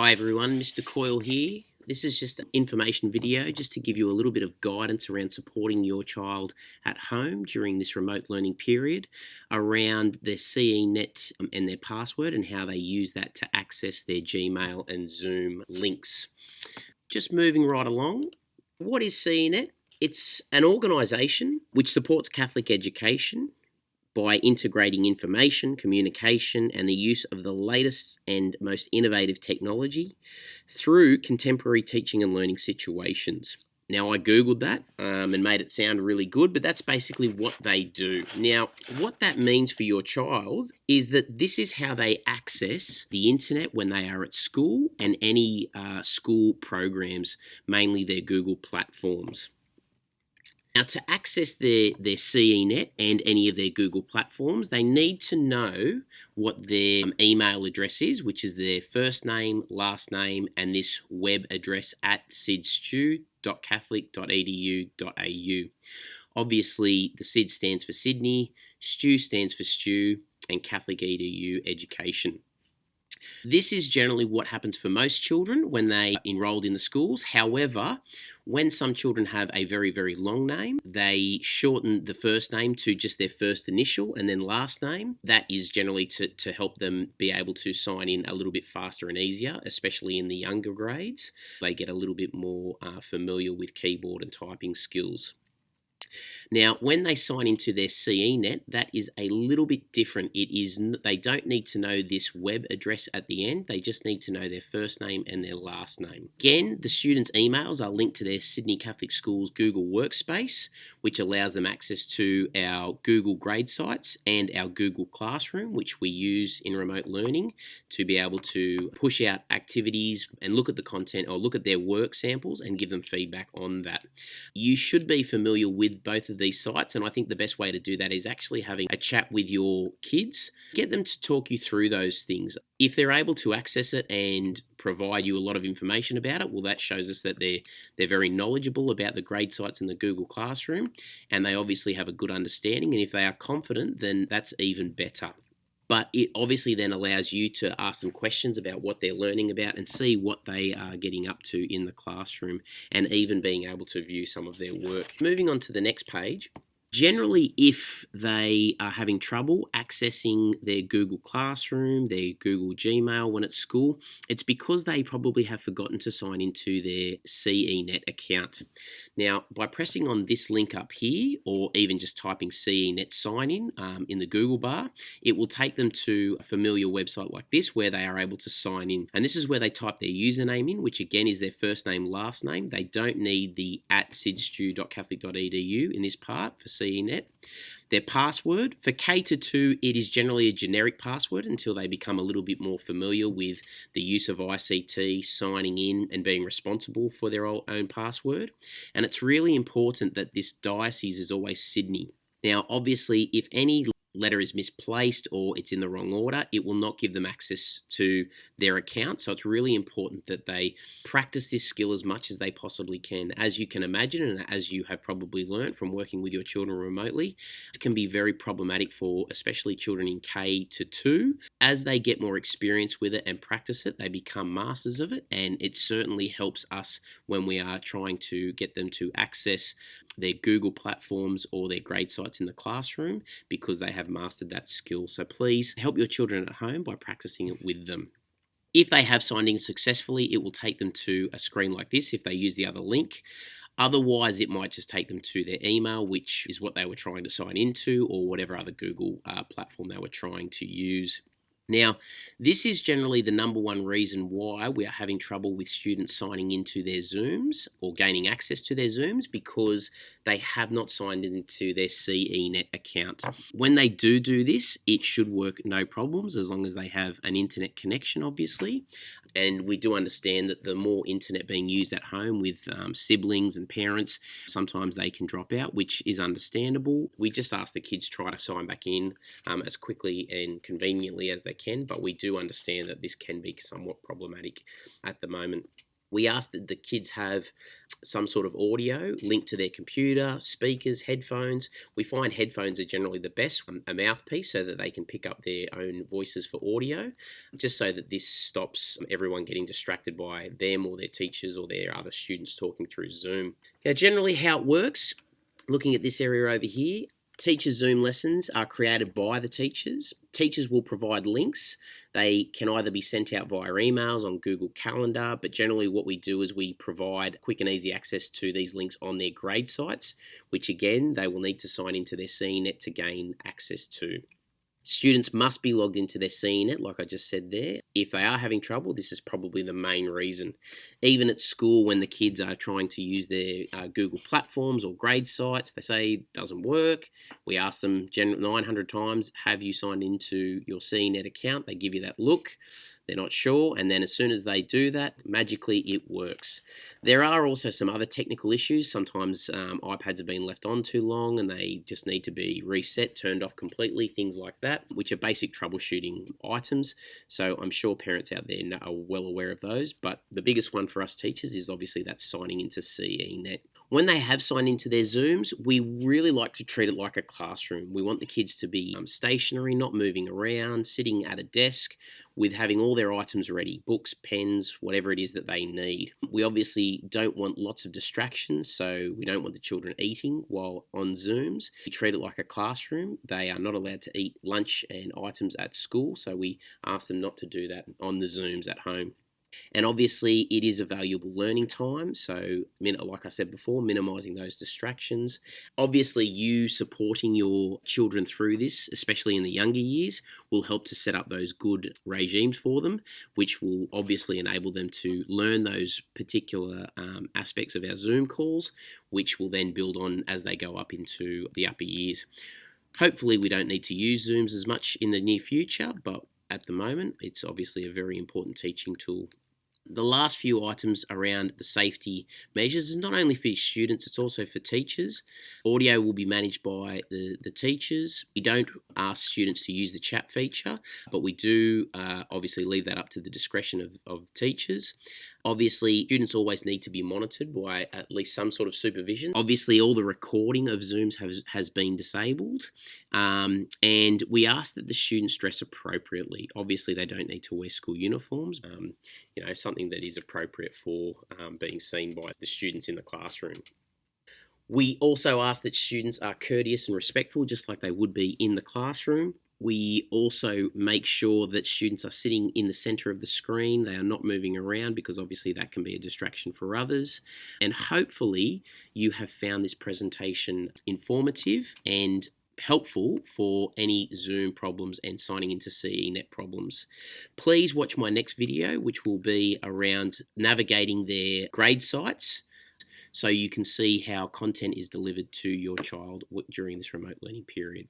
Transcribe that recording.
Hi everyone, Mr. Coyle here. This is just an information video just to give you a little bit of guidance around supporting your child at home during this remote learning period around their CENet and their password and how they use that to access their Gmail and Zoom links. Just moving right along, what is CENet? It's an organisation which supports Catholic education by integrating information, communication, and the use of the latest and most innovative technology through contemporary teaching and learning situations. Now, I Googled that and made it sound really good, but that's basically what they do. Now, what that means for your child is that this is how they access the internet when they are at school and any school programs, mainly their Google platforms. Now, to access their CENet and any of their Google platforms, they need to know what their email address is, which is their first name, last name, and this web address at sidstu.catholic.edu.au. Obviously, the SID stands for Sydney, STU stands for Stew, and Catholic EDU Education. This is generally what happens for most children when they are enrolled in the schools. However, when some children have a very, very long name, they shorten the first name to just their first initial and then last name. That is generally to help them be able to sign in a little bit faster and easier, especially in the younger grades. They get a little bit more familiar with keyboard and typing skills. Now, when they sign into their CENet, that is a little bit different. They don't need to know this web address at the end. They just need to know their first name and their last name. Again, the students' emails are linked to their Sydney Catholic Schools Google Workspace, which allows them access to our Google grade sites and our Google Classroom, which we use in remote learning to be able to push out activities and look at the content or look at their work samples and give them feedback on that. You should be familiar with both of these sites, and I think the best way to do that is actually having a chat with your kids. Get them to talk you through those things. If they're able to access it and provide you a lot of information about it, well, that shows us that they're very knowledgeable about the grade sites in the Google Classroom, and they obviously have a good understanding, and if they are confident, then that's even better. But it obviously then allows you to ask them questions about what they're learning about and see what they are getting up to in the classroom and even being able to view some of their work. Moving on to the next page. Generally, if they are having trouble accessing their Google Classroom, their Google Gmail when at school, it's because they probably have forgotten to sign into their CENet account. Now, by pressing on this link up here, or even just typing CENet sign in the Google bar, it will take them to a familiar website like this where they are able to sign in. And this is where they type their username in, which again is their first name, last name. They don't need the at sidstu.catholic.edu in this part for CENet. Their password, for K to 2, it is generally a generic password until they become a little bit more familiar with the use of ICT, signing in and being responsible for their own password. And it's really important that this diocese is always Sydney. Now, obviously, if any letter is misplaced or it's in the wrong order, it will not give them access to their account. So it's really important that they practice this skill as much as they possibly can. As you can imagine, and as you have probably learned from working with your children remotely, it can be very problematic for especially children in K to 2. As they get more experience with it and practice it, they become masters of it, and it certainly helps us when we are trying to get them to access their Google platforms or their grade sites in the classroom because they have mastered that skill. So please help your children at home by practicing it with them. If they have signed in successfully, it will take them to a screen like this if they use the other link. Otherwise, it might just take them to their email, which is what they were trying to sign into, or whatever other Google platform they were trying to use. Now, this is generally the number one reason why we are having trouble with students signing into their Zooms or gaining access to their Zooms, because they have not signed into their CENet account. When they do this, it should work no problems as long as they have an internet connection, obviously. And we do understand that the more internet being used at home with siblings and parents, sometimes they can drop out, which is understandable. We just ask the kids try to sign back in as quickly and conveniently as they can, but we do understand that this can be somewhat problematic at the moment. We ask that the kids have some sort of audio linked to their computer, speakers, headphones. We find headphones are generally the best, a mouthpiece so that they can pick up their own voices for audio, just so that this stops everyone getting distracted by them or their teachers or their other students talking through Zoom. Now, generally how it works, looking at this area over here, teacher Zoom lessons are created by the teachers. Teachers will provide links. They can either be sent out via emails on Google Calendar, but generally what we do is we provide quick and easy access to these links on their grade sites, which again, they will need to sign into their CENet to gain access to. Students must be logged into their CENet, like I just said there. If they are having trouble, this is probably the main reason. Even at school, when the kids are trying to use their Google platforms or grade sites, they say it doesn't work. We ask them 900 times, have you signed into your CENet account? They give you that look. They're not sure, and then as soon as they do that, magically it works. There are also some other technical issues. Sometimes iPads have been left on too long and they just need to be reset, turned off completely, things like that, which are basic troubleshooting items. So I'm sure parents out there are well aware of those, but the biggest one for us teachers is obviously that signing into CENet. When they have signed into their Zooms, we really like to treat it like a classroom. We want the kids to be stationary, not moving around, sitting at a desk with having all their items ready, books, pens, whatever it is that they need. We obviously don't want lots of distractions, so we don't want the children eating while on Zooms. We treat it like a classroom. They are not allowed to eat lunch and items at school, so we ask them not to do that on the Zooms at home. And obviously, it is a valuable learning time. So, like I said before, minimizing those distractions. Obviously, you supporting your children through this, especially in the younger years, will help to set up those good regimes for them, which will obviously enable them to learn those particular aspects of our Zoom calls, which will then build on as they go up into the upper years. Hopefully, we don't need to use Zooms as much in the near future, but at the moment, it's obviously a very important teaching tool. The last few items around the safety measures is not only for students, it's also for teachers. Audio will be managed by the teachers. We don't ask students to use the chat feature, but we do obviously leave that up to the discretion of teachers. Obviously, students always need to be monitored by at least some sort of supervision. Obviously, all the recording of Zooms has been disabled, and we ask that the students dress appropriately. Obviously, they don't need to wear school uniforms, something that is appropriate for being seen by the students in the classroom. We also ask that students are courteous and respectful, just like they would be in the classroom. We also make sure that students are sitting in the center of the screen. They are not moving around because obviously that can be a distraction for others. And hopefully you have found this presentation informative and helpful for any Zoom problems and signing into CENet problems. Please watch my next video, which will be around navigating their grade sites, so you can see how content is delivered to your child during this remote learning period.